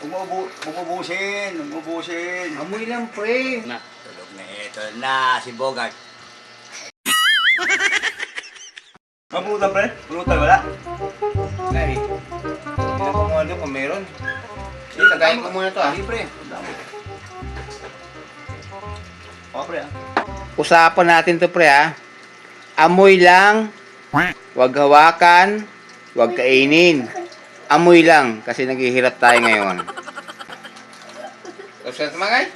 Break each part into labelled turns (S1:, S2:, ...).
S1: Umubusin.
S2: Amoy lang, pre.
S3: Na.
S1: Tulog na ito na si Bogart. Mabuta pre? Pulutan wala?
S2: Ay, hindi ko muna doon kung meron. Sige, tagayin ko muna to ah.
S1: Sige pre. O pre ah.
S2: Usapan natin to pre ah. Amoy lang. Huwag hawakan. Huwag kainin. Amoy lang kasi naghihirap tayo ngayon. Tapos na tumagay?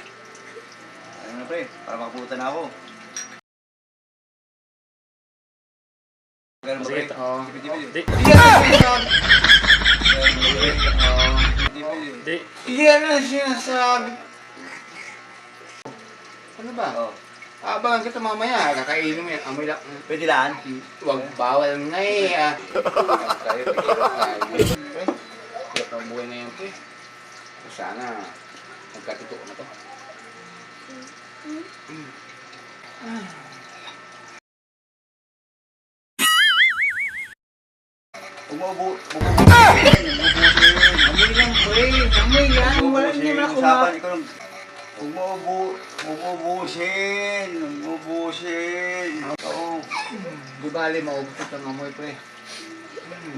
S1: Ano na pre? Para makapulutan na ako. Ganun ba pre?
S2: Oo.
S1: Tipid-tipid.
S3: Di. Di.
S2: Yan ang sinasabi. Ano ba?
S1: Oo.
S2: Abangan kita mamaya. Kakainin mo yan. Amoy lang.
S1: Pwede laan?
S2: Huwag bawal nga eh. Tayo, pikirap tayo. Hirap ang buhay ngayon po eh. Sana magkatuto na to.
S1: Umubusin.
S2: Amoy lang pre. Amoy yan. Wala hindi mo na
S1: Usapan, ikaw lang. Umubusin. Oo.
S2: Di bali, maubos ang amoy pre.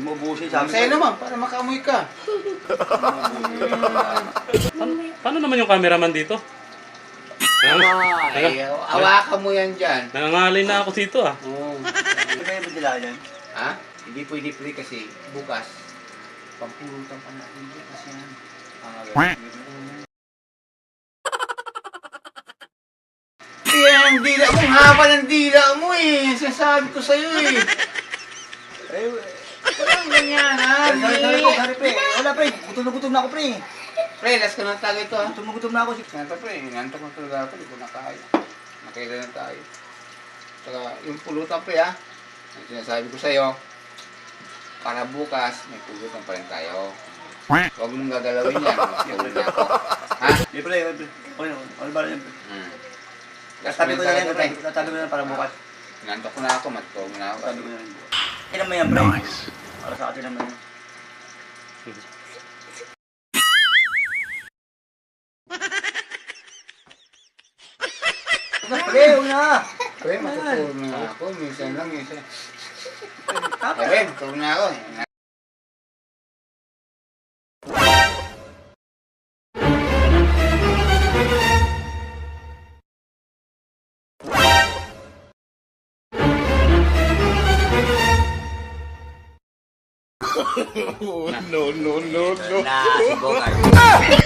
S1: Umubusin. Sabi
S2: Sa'yo naman, para makaamoy ka.
S3: Paano naman yung cameraman dito?
S2: Ay, awakan mo yan dyan.
S3: Nangangalay na ako dito ah.
S2: Oo.
S1: Ano ba yung badila yan?
S2: Ha? Hindi pwede pre kasi bukas. Pampulutan pa natin dyan kasi yan. Yan, ang dila mo. Haba ng dila mo eh. Sinasabi ko sa'yo eh.
S1: Eh,
S2: Walang ganyan ha.
S1: sorry pre. Wala pre. Gutom na gutom na ako pre.
S2: Pre, last ko ng tagay ito ha.
S1: Gutom na gutom na ako.
S2: Ganito pre, nantok na talaga ako. Hindi ko na kaya. Nakailan na tayo. Saka yung pulutan pre ha. Ang sinasabi ko sa'yo. Para bukas, may pulutan pa rin tayo. Huwag mong gagalawin yan. Magpulot na ako. Ha?
S1: Di pre. Ano ba yan pre?
S2: Last
S1: Tatabi ko na yan pre.
S2: pre.
S1: Tatabi ko na para bukas.
S2: Nantok na ako, matulog na ako.
S1: Tatabi ko na yan. Ilan mo yan pre? Para sa atin naman yan. Pre, una!
S2: Pre, matutulog na ako. Minsan lang, minsan.
S1: Tapos.
S2: Pre, matulog na ako.
S1: Na si Bogart.